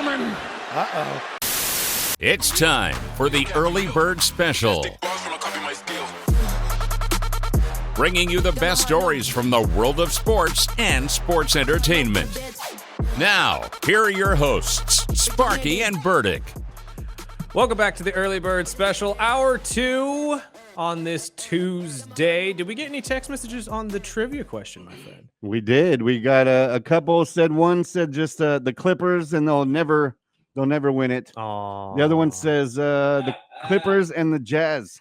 gentlemen. Uh-oh. It's time for the Early Bird Special. Bringing you the best stories from the world of sports and sports entertainment. Now, here are your hosts, Sparky and Burdick. Welcome back to the Early Bird Special, Hour 2 on this Tuesday. Did we get any text messages on the trivia question, my friend? We did. We got a couple said. One said just the Clippers, and they'll never win it. Aww. The other one says the Clippers and the Jazz.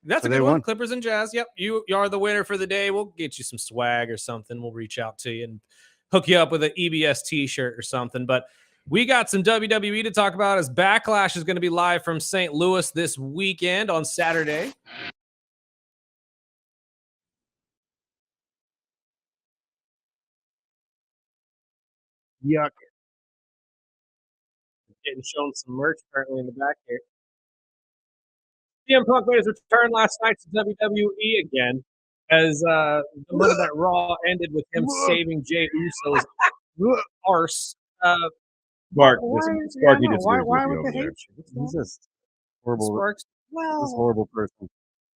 That's a good one. Clippers and Jazz. Yep, you are the winner for the day. We'll get you some swag or something. We'll reach out to you and hook you up with an EBS t-shirt or something. But we got some WWE to talk about as Backlash is going to be live from St. Louis this weekend on Saturday. Yuck. Getting shown some merch currently in the back here. CM Punk made his return last night to WWE again, as the Monday Night Raw ended with him saving Jey Uso's arse. Sparky He's just horrible. Sparks. This horrible person.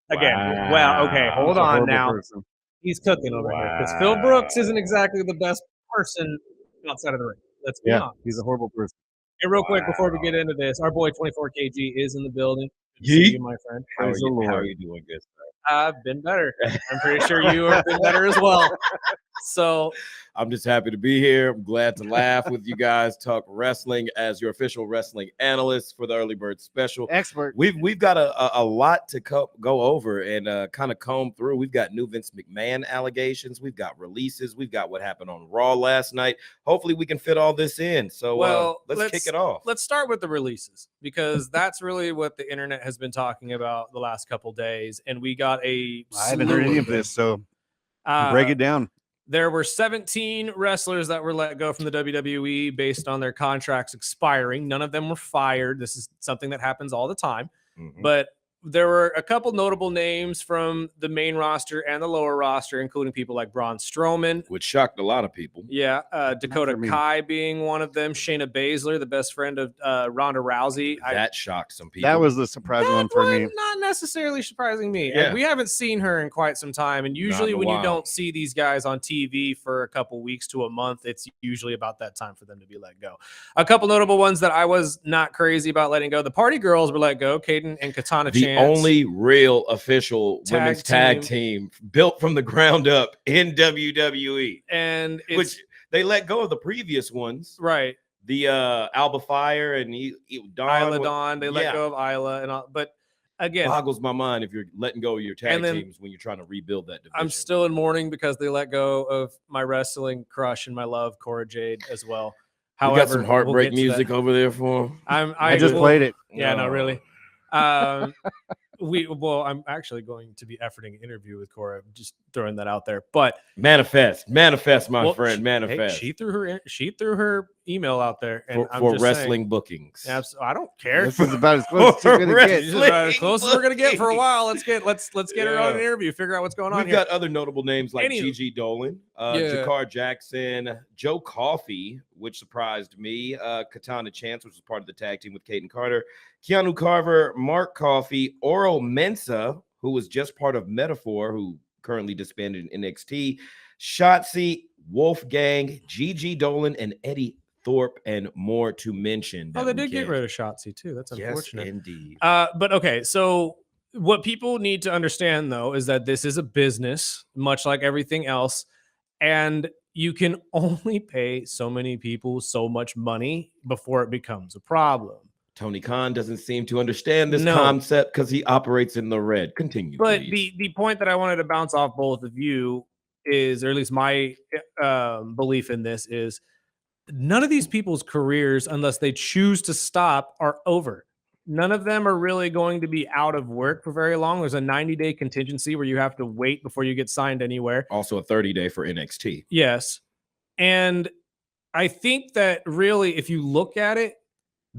Again, well, okay, hold on now. Person. He's cooking over here because Phil Brooks isn't exactly the best person outside of the ring. Let's be honest. He's a horrible person. And real quick before we get into this, our boy 24KG is in the building. Good to see you, my friend. How are you doing, good? I've been better. I'm pretty sure you have been better as well. So I'm just happy to be here. I'm glad to laugh with you guys, talk wrestling as your official wrestling analyst for the Early Bird Special. Expert. We've got a lot to go over and kind of comb through. We've got new Vince McMahon allegations. We've got releases. We've got what happened on Raw last night. Hopefully we can fit all this in. So let's kick it off. Let's start with the releases because that's really what the internet has been talking about the last couple days. And we got I haven't heard any of this, so break it down. There were 17 wrestlers that were let go from the WWE based on their contracts expiring. None of them were fired. This is something that happens all the time. Mm-hmm. But there were a couple notable names from the main roster and the lower roster, including people like Braun Strowman. Which shocked a lot of people. Yeah, Dakota Kai being one of them. Shayna Baszler, the best friend of Ronda Rousey. That shocked some people. That was the surprising one for me. Not necessarily surprising me. Yeah. And we haven't seen her in quite some time. And usually when you don't see these guys on TV for a couple weeks to a month, it's usually about that time for them to be let go. A couple notable ones that I was not crazy about letting go. The Party Girls were let go. Kaden and Katana Chance. The only real official women's tag team built from the ground up in WWE. And which they let go of the previous ones. Right. The Alba Fire and Dawn. They let go of Isla and all, but again, boggles my mind if you're letting go of your tag teams when you're trying to rebuild that division. I'm still in mourning because they let go of my wrestling crush and my love, Cora Jade, as well. However, you got some heartbreak music over there for him. I just played it. Yeah, no, really. I'm actually going to be efforting an interview with Cora. Just throwing that out there. But manifest, my friend, manifest. She threw her email out there and for wrestling bookings. Absolutely, I don't care. This is about as close as you're gonna get. This is about as close as we're gonna get for a while. Let's get her on an interview. Figure out what's going on. We've got other notable names like Gigi Dolan, Jakar Jackson, Joe Coffey, which surprised me. Katana Chance, which was part of the tag team with Caden Carter. Keanu Carver, Mark Coffey, Oro Mensah, who was just part of Metaphor, who currently disbanded in NXT, Shotzi, Wolfgang, Gigi Dolan, and Eddie Thorpe, and more to mention. They did get rid of Shotzi too. That's unfortunate. Yes, indeed. But okay, so what people need to understand though is that this is a business, much like everything else, and you can only pay so many people so much money before it becomes a problem. Tony Khan doesn't seem to understand this concept because he operates in the red. Continue. But please. the point that I wanted to bounce off both of you is, or at least my belief in this is, none of these people's careers, unless they choose to stop, are over. None of them are really going to be out of work for very long. There's a 90-day contingency where you have to wait before you get signed anywhere. Also a 30-day for NXT. Yes. And I think that really, if you look at it,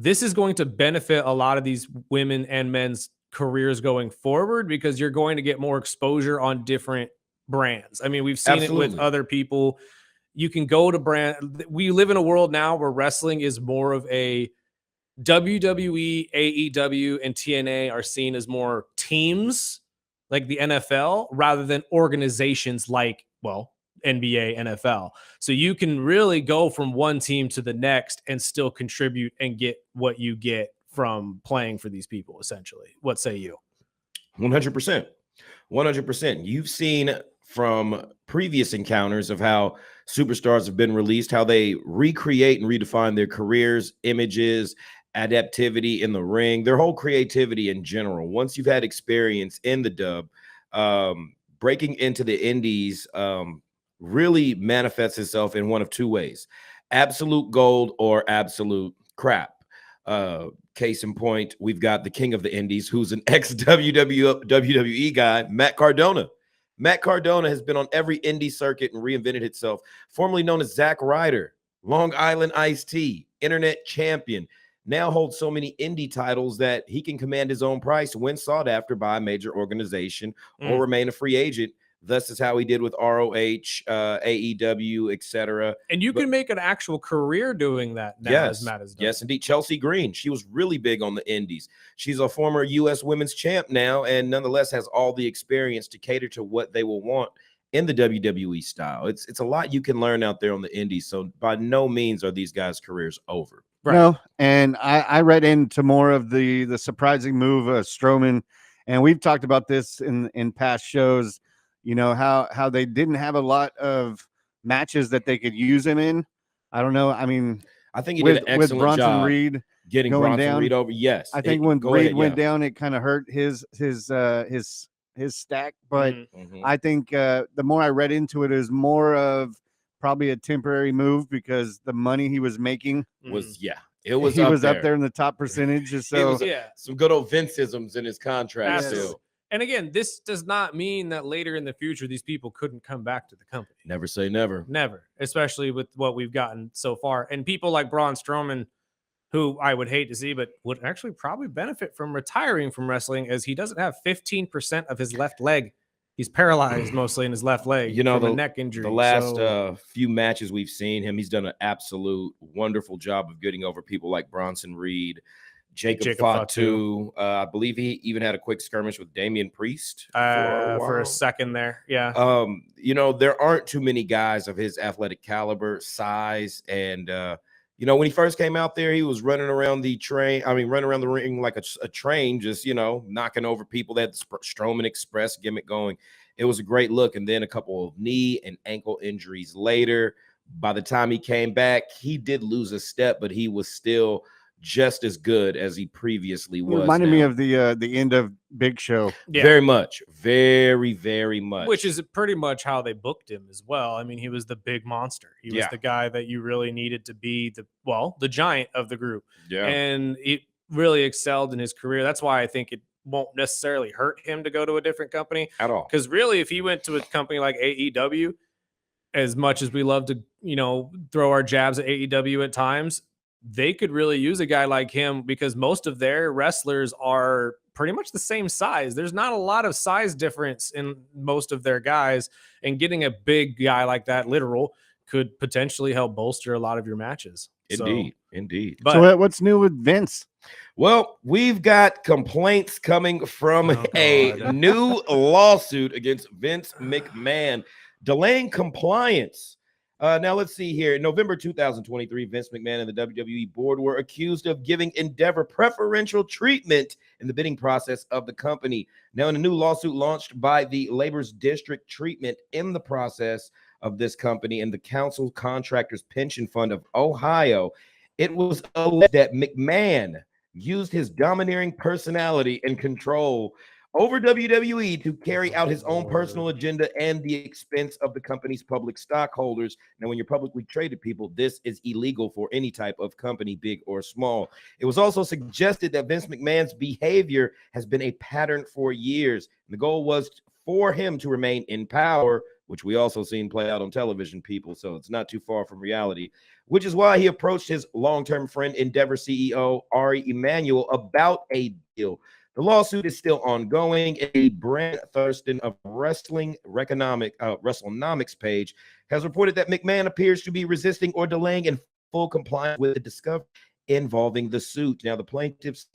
this is going to benefit a lot of these women and men's careers going forward because you're going to get more exposure on different brands. I mean, we've seen it with other people. you can go to brand. We live in a world now where wrestling is more of a WWE, AEW, and TNA are seen as more teams like the NFL rather than organizations like, well, NBA, NFL. So you can really go from one team to the next and still contribute and get what you get from playing for these people, essentially. What say you? 100%. 100%. You've seen from previous encounters of how superstars have been released, how they recreate and redefine their careers, images, adaptivity in the ring, their whole creativity in general. Once you've had experience in the dub, breaking into the indies really manifests itself in one of two ways: absolute gold or absolute crap. Case in point, we've got the king of the indies, who's an ex-WWE guy, Matt Cardona. Matt Cardona has been on every indie circuit and reinvented itself, formerly known as Zack Ryder, Long Island Iced Tea, internet champion. Now holds so many indie titles that he can command his own price when sought after by a major organization or remain a free agent. Thus is how he did with ROH, AEW, etc. And you can make an actual career doing that now, as Matt has done. Yes, indeed. Chelsea Green, she was really big on the indies. She's a former U.S. women's champ now, and nonetheless has all the experience to cater to what they will want in the WWE style. It's a lot you can learn out there on the indies. So by no means are these guys' careers over. Right. No, and I read into more of the surprising move of Strowman, and we've talked about this in past shows. You know, how they didn't have a lot of matches that they could use him in. I don't know. I mean, I think he did an excellent with Bronson job Reed getting going Bronson down. Reed over. Yes, I think when Reed went down, it kind of hurt his stack. But I think the more I read into it, is more of probably a temporary move because the money he was making was he was up there in the top percentage. So some good old Vince-isms in his contract still. And again, this does not mean that later in the future these people couldn't come back to the company. Never say never. Never, especially with what we've gotten so far. And people like Braun Strowman, who I would hate to see, but would actually probably benefit from retiring from wrestling, as he doesn't have 15% of his left leg. He's paralyzed mostly in his left leg. You know, from a neck injury. The last few matches we've seen him, he's done an absolute wonderful job of getting over people like Bronson Reed, Jacob Fatu. I believe he even had a quick skirmish with Damian Priest for a second there. Yeah. You know, there aren't too many guys of his athletic caliber, size, and you know, when he first came out there, he was running around the ring like a train, just, you know, knocking over people. That Strowman Express gimmick going. It was a great look. And then a couple of knee and ankle injuries later, by the time he came back, he did lose a step, but he was still just as good as he previously was. It reminded me of the end of Big Show. Yeah. Very much. Very, very much. Which is pretty much how they booked him as well. I mean, he was the big monster. He was the guy that you really needed to be the giant of the group. Yeah. And he really excelled in his career. That's why I think it won't necessarily hurt him to go to a different company at all. Because really, if he went to a company like AEW, as much as we love to, you know, throw our jabs at AEW at times, they could really use a guy like him because most of their wrestlers are pretty much the same size. There's not a lot of size difference in most of their guys, and getting a big guy like that, literal, could potentially help bolster a lot of your matches. Indeed. But so what's new with Vince? Well, we've got complaints coming from a new lawsuit against Vince McMahon, delaying compliance. Now, let's see here. In November 2023, Vince McMahon and the WWE board were accused of giving Endeavor preferential treatment in the bidding process of the company. Now, in a new lawsuit launched by the Labor's District Treatment in the process of this company and the Council Contractors Pension Fund of Ohio, it was alleged that McMahon used his domineering personality and control over WWE to carry out his own personal agenda and the expense of the company's public stockholders. Now, when you're publicly traded, people, this is illegal for any type of company, big or small. It was also suggested that Vince McMahon's behavior has been a pattern for years. The goal was for him to remain in power, which we also seen play out on television, people, so it's not too far from reality, which is why he approached his long-term friend, Endeavor CEO Ari Emanuel, about a deal. The lawsuit is still ongoing. A Brent Thurston of WrestleNomics page has reported that McMahon appears to be resisting or delaying in full compliance with the discovery involving the suit. Now, the plaintiffs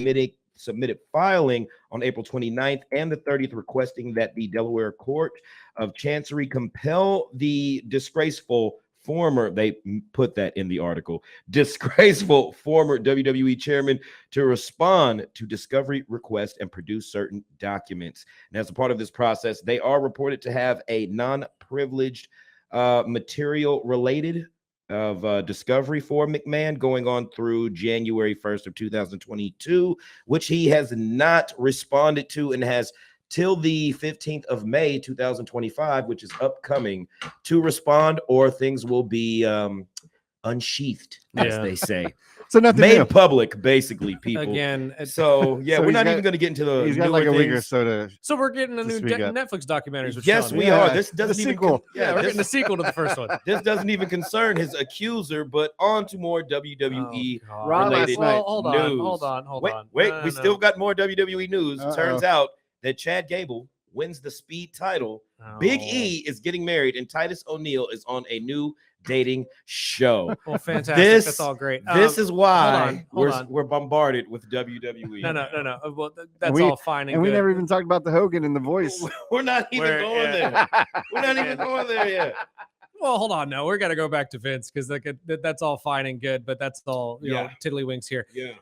submitted filing on April 29th and the 30th requesting that the Delaware Court of Chancery compel the disgraceful former, they put that in the article, disgraceful former WWE chairman to respond to discovery requests and produce certain documents. And as a part of this process, they are reported to have a non-privileged material related of discovery for McMahon going on through January 1st of 2022, which he has not responded to and has till the 15th of May 2025, which is upcoming, to respond, or things will be unsheathed, as they say. So nothing made new. public, basically, people. Again, So yeah, So we're not even going to get into the. He's got like a week or things. so to. so we're getting a To new speak up. Netflix documentary. Yes, we Yeah, are. This doesn't the even. sequel. Yeah, we're getting the this, sequel to the first one. this doesn't even concern his accuser, but on to more WWE Raw related last night. Well, hold news. on, hold on. Wait, No, we no. still got more WWE news. Uh-oh. Turns out that Chad Gable wins the Speed title. Big E is getting married, and Titus O'Neil is on a new dating show. Well, fantastic. This- That's all great. This is why hold on. we're bombarded with WWE. No. Well, that's we- all fine and And we good. never even talked about the Hogan and the voice. We're not even We're- going yeah. there. We're not even going there yet. Well, hold on. No, we're gonna go back to Vince because that's all fine and good, but that's all you know, Yeah. tiddlywinks here. Yeah.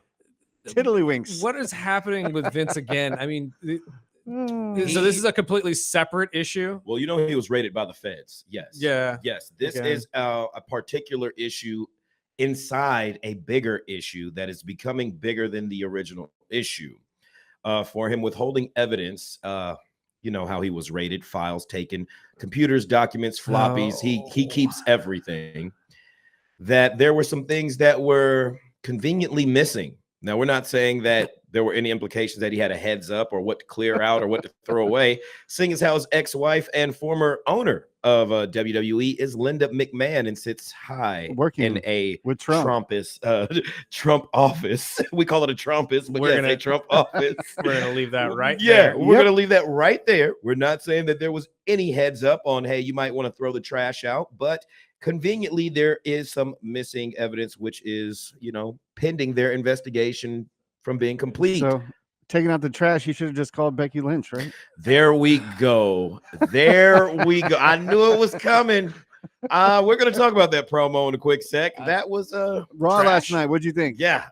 Tiddlywinks. What is happening with Vince again? I mean, Mm. so this is a completely separate issue. Well, you know he was raided by the feds. Yes. Yeah. Yes. This Okay. is a particular issue inside a bigger issue that is becoming bigger than the original issue. For him withholding evidence, you know how he was raided, files taken, computers, documents, floppies. He keeps everything. That there were some things that were conveniently missing. Now, we're not saying that there were any implications that he had a heads up or what to clear out or what to throw away, seeing as how his ex-wife and former owner of WWE is Linda McMahon and sits high Working in a with Trump. Trump office. We call it a Trumpist, but We're yes, gonna- a Trump office. We're gonna leave that right Yeah, there. we're Yep. gonna leave that right there. We're not saying that there was any heads up on, hey, you might want to throw the trash out, but conveniently there is some missing evidence, which is, you know, pending their investigation from being complete. So taking out the trash, you should have just called Becky Lynch, right? There we go. There we go. I knew it was coming. We're gonna talk about that promo in a quick sec. That was Raw trash. last night. What'd you think? Yeah.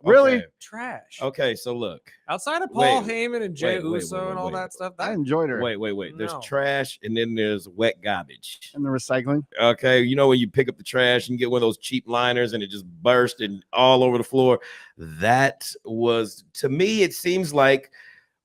Really? Okay. Trash. Okay, so look. Outside of Paul Wait, Heyman and Jay wait, Uso and all wait. that stuff, I that enjoyed her. Wait. There's No. trash and then there's wet garbage. And the recycling. Okay, you know when you pick up the trash and get one of those cheap liners and it just burst and all over the floor. That was, to me, it seems like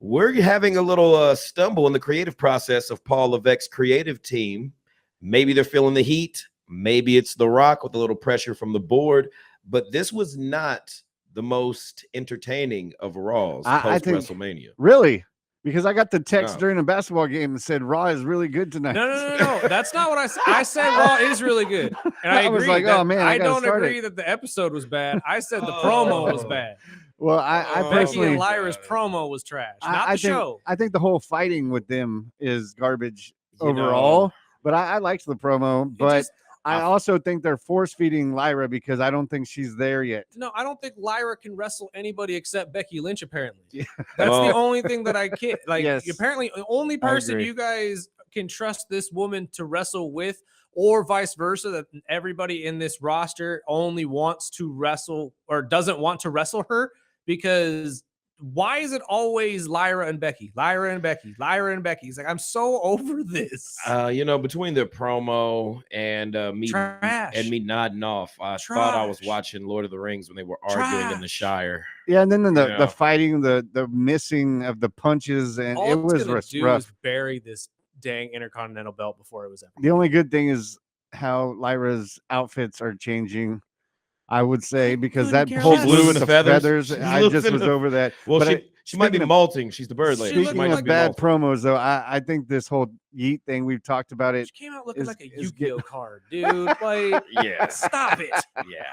we're having a little stumble in the creative process of Paul Levesque's creative team. Maybe they're feeling the heat. Maybe it's The Rock with a little pressure from the board. But this was not the most entertaining of Raws I post think- WrestleMania. Really? Because I got the text No. during a basketball game that said Raw is really good tonight. No. That's not what I said. I said Raw is really good, and I I was agree. like, that- oh, man, I I gotta don't start agree it. that the episode was bad. I said the promo was Oh. bad. Well, I Oh. Becky personally, and Lyra's promo was trash, not I the think, show. I think the whole fighting with them is garbage You know, overall. But I liked the promo. It But just- I also think they're force feeding Lyra because I don't think she's there yet. no, I don't think Lyra can wrestle anybody except Becky Lynch. Apparently, Yeah. that's Well- the only thing that I can't. Like, Yes. apparently, the only person agree. you guys can trust this woman to wrestle with, or vice versa, that everybody in this roster only wants to wrestle or doesn't want to wrestle her, because why is it always Lyra and Becky? It's like, I'm so over this. you know, between the promo and me Trash. and me nodding off, I thought I was Trash. watching Lord of the Rings when they were arguing in the Trash. Shire. Yeah, and then the, Yeah. the fighting, the missing of the punches, and All it it's was gonna do rough. is bury this dang Intercontinental belt before it was ever. The only good thing is how Lyra's outfits are changing. I would say because couldn't that care whole less. blue Blue with and the the feathers. feathers, She's I just looking was at- over that. Well, But she might be speaking of- molting. She's the bird lady. She Speaking looked of like bad molting. promos, though, I think this whole Yeet thing, we've talked about it. She came out looking is- like a is Yu-Gi-Oh card, dude. Like, Yeah, stop it. yeah.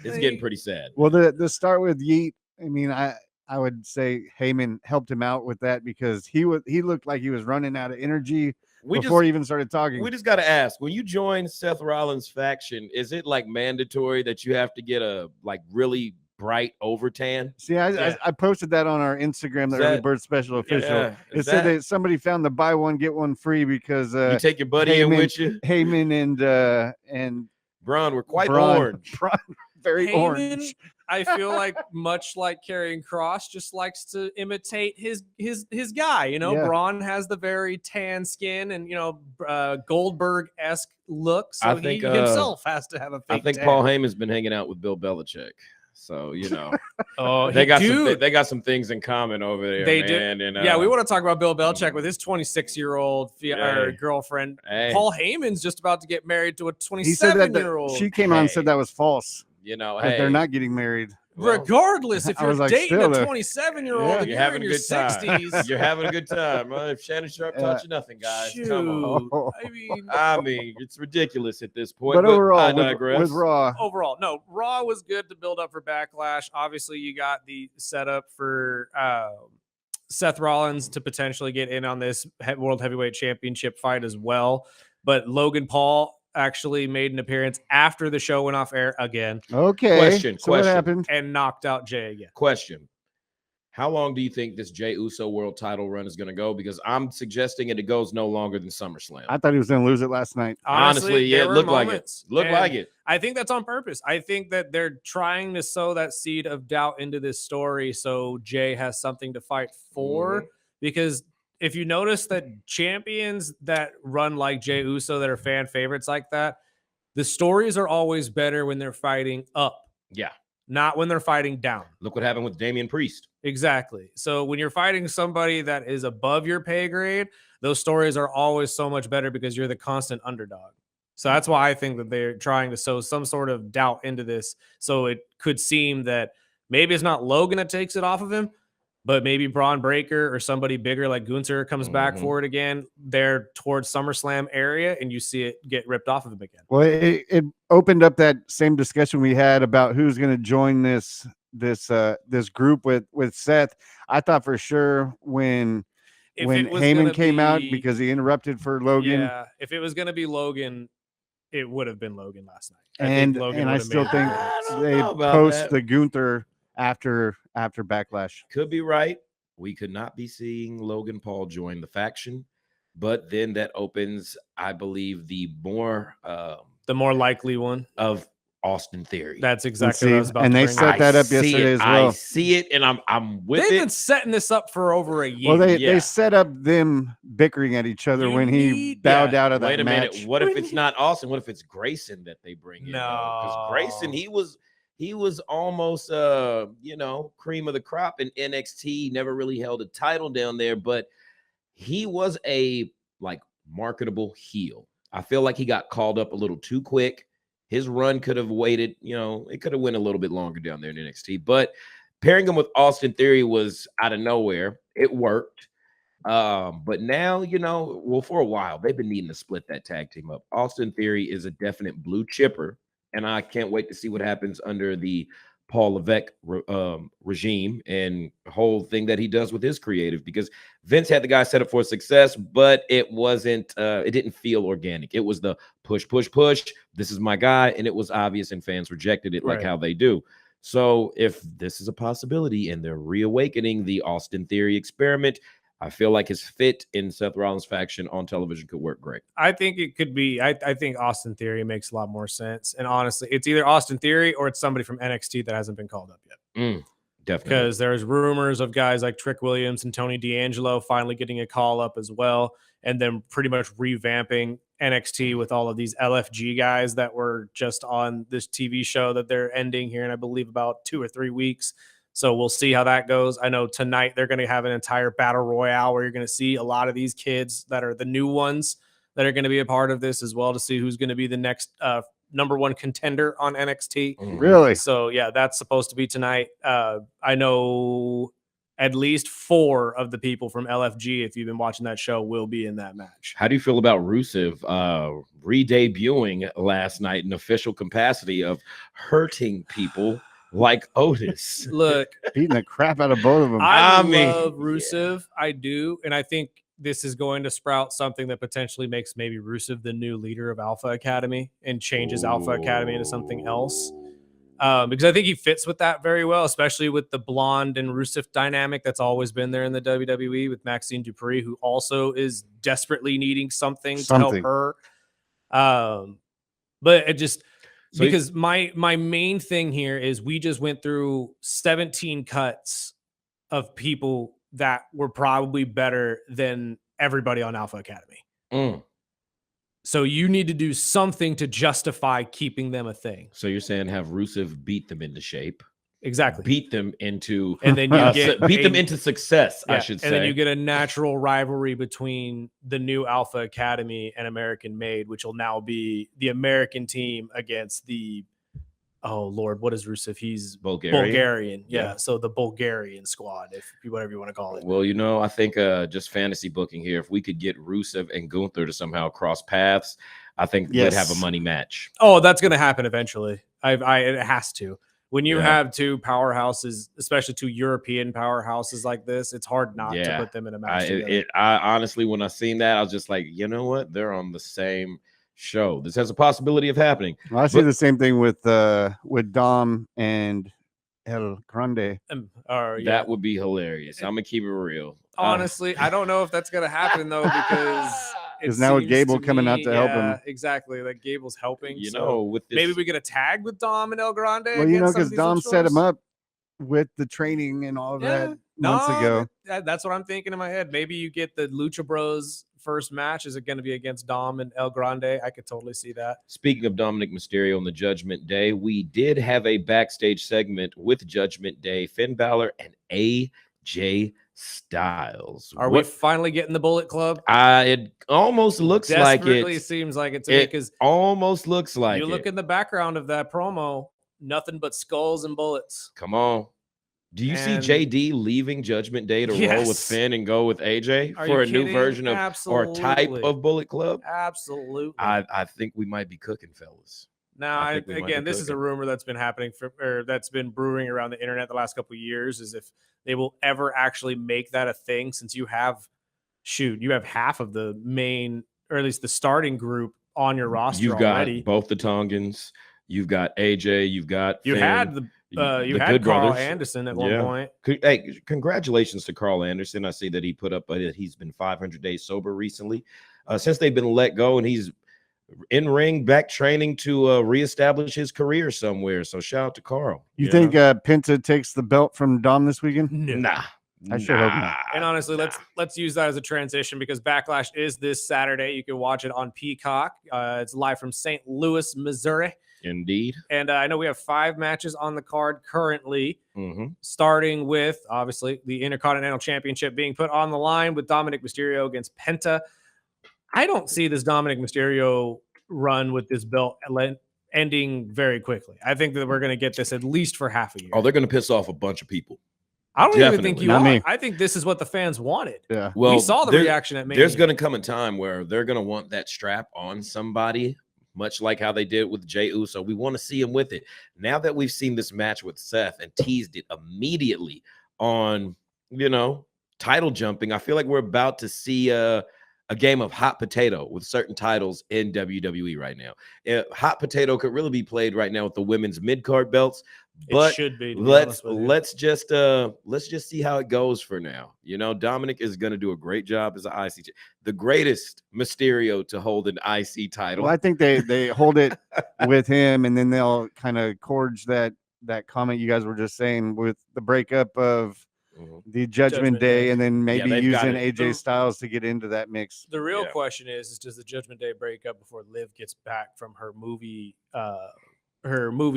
It's getting pretty sad. Well, the start with Yeet, I mean, I I would say Heyman helped him out with that because he looked like he was running out of energy before he even started talking. We just got to ask, when you join Seth Rollins' faction, is it like mandatory that you have to get a like really bright overtan? See, I posted that on our Instagram, the Early Bird Special Official. Yeah, it said that somebody found the buy one get one free because you take your buddy in with you. Heyman and Braun were quite orange. Braun, very Heyman, orange. I feel like much like Karrion Kross, just likes to imitate his guy. You know, Braun has the very tan skin and Goldberg-esque look, so he himself has to have a fake tan. Paul Heyman's been hanging out with Bill Belichick. So, they got some things in common over there. They man. do. And, we want to talk about Bill Belichick with his 26-year-old girlfriend. Hey. Paul Heyman's just about to get married to a 27-year-old. She came on and said that was false. They're not getting married. Regardless, if you're dating a 27-year-old and you're having in a your good time. 60s, you're having a good time. If Shannon Sharp taught you nothing, guys, come on. I mean, it's ridiculous at this point. But overall, I digress. With Raw, Raw was good to build up for Backlash. Obviously, you got the setup for Seth Rollins to potentially get in on this World Heavyweight Championship fight as well. But Logan Paul actually made an appearance after the show went off air again. Okay. Question. What happened? And knocked out Jay again. Question. How long do you think this Jey Uso world title run is going to go? Because I'm suggesting it goes no longer than SummerSlam. I thought he was going to lose it last night. Honestly, it looked like it. I think that's on purpose. I think that they're trying to sow that seed of doubt into this story so Jay has something to fight for. Because if you notice that champions that run like Jey Uso that are fan favorites like that, the stories are always better when they're fighting up. Yeah. Not when they're fighting down. Look what happened with Damian Priest. Exactly. So when you're fighting somebody that is above your pay grade, those stories are always so much better because you're the constant underdog. So that's why I think that they're trying to sow some sort of doubt into this. So it could seem that maybe it's not Logan that takes it off of him, but maybe Braun Breaker or somebody bigger like Gunther comes back for it again. They're towards SummerSlam area, and you see it get ripped off of him again. Well, it opened up that same discussion we had about who's going to join this group with Seth. I thought for sure when Heyman came out because he interrupted for Logan. Yeah, if it was going to be Logan, it would have been Logan last night. I still think they post the Gunther after Backlash. Could be right. We could not be seeing Logan Paul join the faction, but then that opens, I believe, the more likely one of Austin Theory. That's exactly what I was about and to they bring set up. that up yesterday as well. I see it, and I'm with it. They've been setting this up for over a year. Well, they set up them bickering at each other when he bowed out of that match. Wait a minute. What if it's not Austin? What if it's Grayson that they bring in? No, because Grayson, he was almost cream of the crop in NXT. Never really held a title down there, but he was a marketable heel. I feel like he got called up a little too quick. His run could have waited, it could have went a little bit longer down there in NXT. But pairing him with Austin Theory was out of nowhere. It worked. But now, for a while, they've been needing to split that tag team up. Austin Theory is a definite blue chipper, and I can't wait to see what happens under the Paul Levesque regime and the whole thing that he does with his creative, because Vince had the guy set up for success, but it wasn't, it didn't feel organic. It was the push. This is my guy. And it was obvious and fans rejected it like how they do. So if this is a possibility and they're reawakening the Austin Theory experiment, I feel like his fit in Seth Rollins' faction on television could work great. I think it could be. I think Austin Theory makes a lot more sense. And honestly, it's either Austin Theory or it's somebody from NXT that hasn't been called up yet. Definitely. Because there's rumors of guys like Trick Williams and Tony D'Angelo finally getting a call up as well. And then pretty much revamping NXT with all of these LFG guys that were just on this TV show that they're ending here in, I believe, about 2 or 3 weeks. So we'll see how that goes. I know tonight they're going to have an entire battle royale where you're going to see a lot of these kids that are the new ones that are going to be a part of this as well, to see who's going to be the next number one contender on NXT. Really? So yeah, that's supposed to be tonight. I know at least 4 of the people from LFG, if you've been watching that show, will be in that match. How do you feel about Rusev re-debuting last night in official capacity of hurting people like Otis. Look, beating the crap out of both of them. I mean, love Rusev. I do. And I think this is going to sprout something that potentially makes maybe Rusev the new leader of Alpha Academy and changes Alpha Academy into something else. Because I think he fits with that very well, especially with the Blonde and Rusev dynamic that's always been there in the WWE with Maxine Dupree, who also is desperately needing something to help her. But it just because my main thing here is we just went through 17 cuts of people that were probably better than everybody on Alpha Academy. So you need to do something to justify keeping them a thing. So you're saying have Rusev beat them into shape, exactly, beat them into, and then you beat them into success. Yeah, I should say, and then you get a natural rivalry between the new Alpha Academy and American Made, which will now be the American team against the. Oh Lord, what is Rusev? He's Bulgarian. Yeah. So the Bulgarian squad, if whatever you want to call it. Well, you know, I think just fantasy booking here. If we could get Rusev and Gunther to somehow cross paths, I think we'd have a money match. Oh, that's going to happen eventually. It has to. When you have two powerhouses, especially two European powerhouses like this, it's hard not to put them in a match together. I honestly, when I seen that, I was just like, you know what? They're on the same show. This has a possibility of happening. Well, I see the same thing with Dom and El Grande. That would be hilarious. I'm gonna keep it real. Honestly, I don't know if that's gonna happen though, because now with Gable coming out to help him. Exactly, like Gable's helping. You know, with this, maybe we get a tag with Dom and El Grande. Well, you know, because Dom set him up with the training and all of that months ago. That's what I'm thinking in my head. Maybe you get the Lucha Bros first match. Is it going to be against Dom and El Grande? I could totally see that. Speaking of Dominic Mysterio on the Judgment Day, we did have a backstage segment with Judgment Day, Finn Balor and AJ Styles. Are we finally getting the Bullet Club? It almost looks like it. Seems like it to me, because almost looks like you look in the background of that promo, nothing but skulls and bullets. Come on. Do you see JD leaving Judgment Day to roll with Finn and go with AJ for a new version of or type of Bullet Club? Absolutely. I think we might be cooking, fellas. Now, again, this is a rumor that's been happening that's been brewing around the internet the last couple of years, is if they will ever actually make that a thing, since you have half of the main, or at least the starting group on your roster. You've got already. Both the Tongans. You've got AJ. You've got Finn. You had Carl Anderson at one point. Hey, congratulations to Carl Anderson. I see that he put up he's been 500 days sober recently. Since they've been let go, and he's in ring back training to reestablish his career somewhere. So shout out to Carl. You think Penta takes the belt from Dom this weekend? Nah. I sure hope not. And honestly, let's use that as a transition, because Backlash is this Saturday. You can watch it on Peacock. It's live from St. Louis, Missouri. Indeed. And I know we have 5 matches on the card currently, starting with, obviously, the Intercontinental Championship being put on the line with Dominic Mysterio against Penta. I don't see this Dominic Mysterio run with this belt ending very quickly. I think that we're going to get this at least for half a year. Oh, they're going to piss off a bunch of people. I don't even think you are. I think this is what the fans wanted. Yeah. Well, we saw the reaction at Mania. There's going to come a time where they're going to want that strap on somebody, much like how they did with Jey Uso. We want to see him with it. Now that we've seen this match with Seth and teased it immediately on, title jumping, I feel like we're about to see a game of hot potato with certain titles in WWE right now. Hot potato could really be played right now with the women's mid-card belts, but it should be. Let's just see how it goes for now. Dominic is going to do a great job as an IC, the greatest Mysterio to hold an IC title. Well, I think they hold it with him, and then they'll kind of forge that comment you guys were just saying with the breakup of the Judgment Day, and then maybe using AJ Styles to get into that mix. The real question is does the Judgment Day break up before Liv gets back from her movie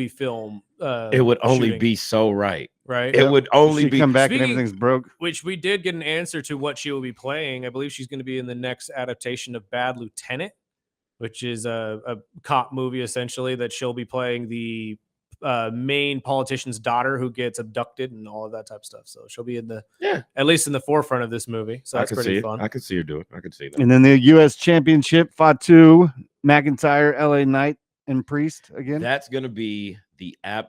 film? It would only be so right. It would only be come back and everything's broke. Which we did get an answer to what she will be playing. I believe she's going to be in the next adaptation of Bad Lieutenant, which is a cop movie essentially that she'll be playing the main politician's daughter who gets abducted and all of that type of stuff. So she'll be in at least in the forefront of this movie. So that's pretty fun. I could see her do it. I could see that. And then the U.S. Championship, Fatu, McIntyre, LA Knight, and Priest again. That's going to be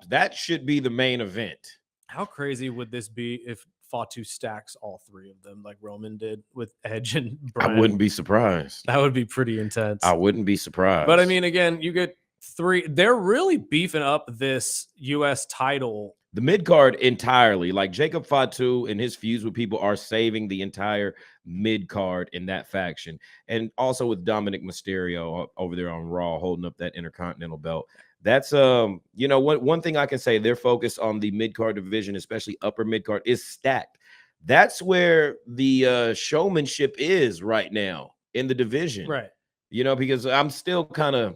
that should be the main event. How crazy would this be if Fatu stacks all three of them like Roman did with Edge and Bryan? I wouldn't be surprised. That would be pretty intense. I wouldn't be surprised. But I mean, again, you get 3. They're really beefing up this U.S. title. The mid-card entirely, like Jacob Fatu and his feuds with people are saving the entire mid-card in that faction. And also with Dominic Mysterio over there on Raw holding up that Intercontinental belt. That's one thing I can say, they're focused on the mid-card division, especially upper mid-card, is stacked. That's where the showmanship is right now in the division. Right. Because I'm still kind of,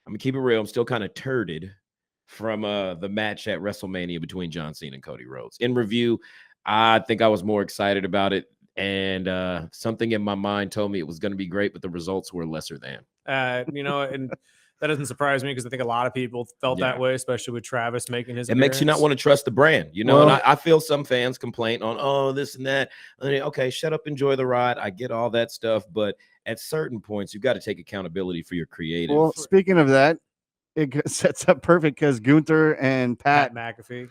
I'm gonna keep it real, I'm still kind of turded from the match at WrestleMania between John Cena and Cody Rhodes. In review, I think I was more excited about it, and something in my mind told me it was going to be great, but the results were lesser than. And that doesn't surprise me because I think a lot of people felt that way, especially with Travis making his appearance. Makes you not want to trust the brand, Well, and I feel some fans complain on, this and that. Okay, shut up, enjoy the ride. I get all that stuff, but at certain points, you've got to take accountability for your creative. Well, speaking of that, it sets up perfect because Gunther and Pat McAfee.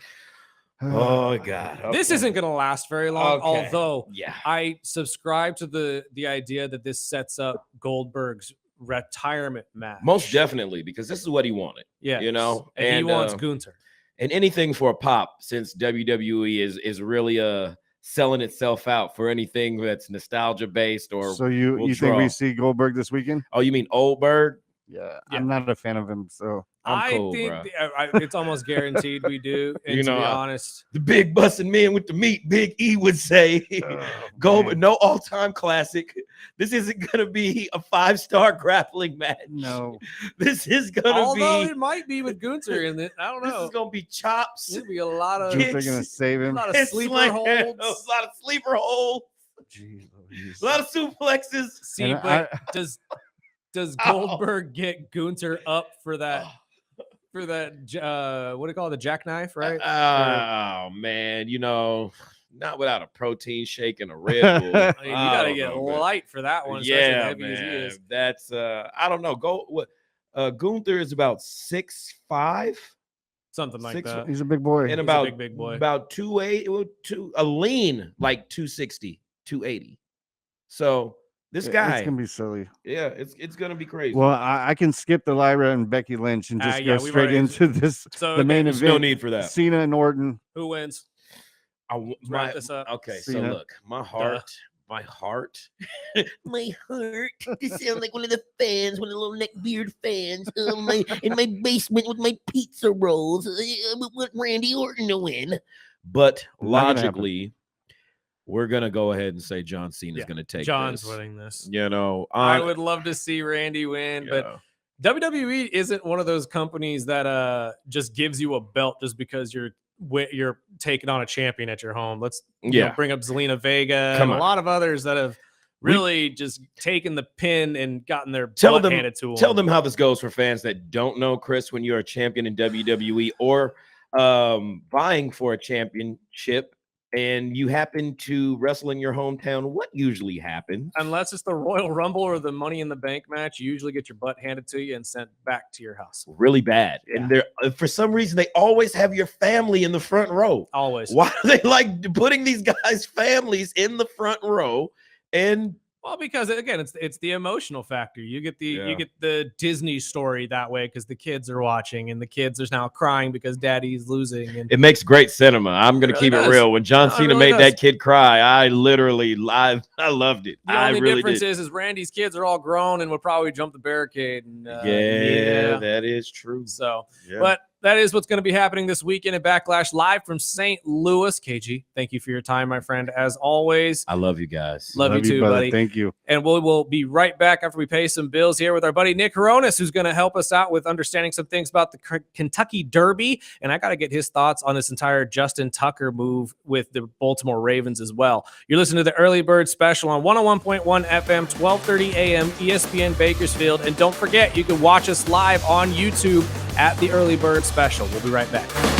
Oh God, okay. This isn't going to last very long. Okay. Although, yeah, I subscribe to the idea that this sets up Goldberg's retirement match. Most definitely, because this is what he wanted. Yeah, and he wants Gunther. And anything for a pop, since WWE is really selling itself out for anything that's nostalgia based or. So you think we see Goldberg this weekend? Oh, you mean Oldberg? Yeah, I'm not a fan of him, so I'm cool, think bro. it's almost guaranteed we do. And to be honest, the big busting man with the meat, Big E would say, Goldberg, no all-time classic. This isn't gonna be a 5-star grappling match. No, this is gonna although it might be with Gunther in it. I don't know. This is gonna be chops. It'll be a lot of Gunther gonna save him. A lot of sleeper holds. A lot of sleeper holds. Jeez, a lot of suplexes. See, but does Goldberg get Gunther up for that? For that, what do you call it? The jackknife, right? Oh man, not without a protein shake and a Red Bull. I mean, you gotta get light for that one. Yeah, man. That's I don't know. Gunther is about 6'5", something like that. He's a big boy. And about big boy. About 280, a lean like 260, 280. So. This guy, it's gonna be silly. Yeah, it's gonna be crazy. Well, I can skip the Lyra and Becky Lynch and just go straight into this. So the main there's event. No need for that. Cena and Orton. Who wins? Wrap this up. Okay, Cena. So look, my heart. You sound like one of the fans, one of the little neckbeard fans. In my basement with my pizza rolls. I want Randy Orton to win. But logically. We're going to go ahead and say John Cena is going to take John's winning this. I would love to see Randy win, but WWE isn't one of those companies that just gives you a belt just because you're taking on a champion at your home. Let's bring up Zelina Vega and a lot of others that have really just taken the pin and gotten their butt handed to them. Tell them how this goes for fans that don't know, Chris, when you're a champion in WWE or vying for a championship. And you happen to wrestle in your hometown, what usually happens? Unless it's the Royal Rumble or the Money in the Bank match, you usually get your butt handed to you and sent back to your house. Really bad. Yeah. And they're for some reason, they always have your family in the front row. Always. Why do they like putting these guys' families in the front row? And well, because again, it's the emotional factor. You get the Disney story that way because the kids are watching and the kids are now crying because daddy's losing. And it makes great cinema. I'm gonna keep it real. When John Cena made that kid cry, I loved it. The only difference is Randy's kids are all grown and would probably jump the barricade. And, that is true. So, but that is what's going to be happening this weekend at Backlash live from St. Louis. KG, thank you for your time, my friend. As always, I love you guys. Love you too, buddy. Thank you. And we will be right back after we pay some bills here with our buddy Nick Hronis, who's going to help us out with understanding some things about the Kentucky Derby. And I got to get his thoughts on this entire Justin Tucker move with the Baltimore Ravens as well. You're listening to the Early Bird Special on 101.1 FM, 1230 AM, ESPN Bakersfield. And don't forget, you can watch us live on YouTube at the Early Bird Special. We'll be right back.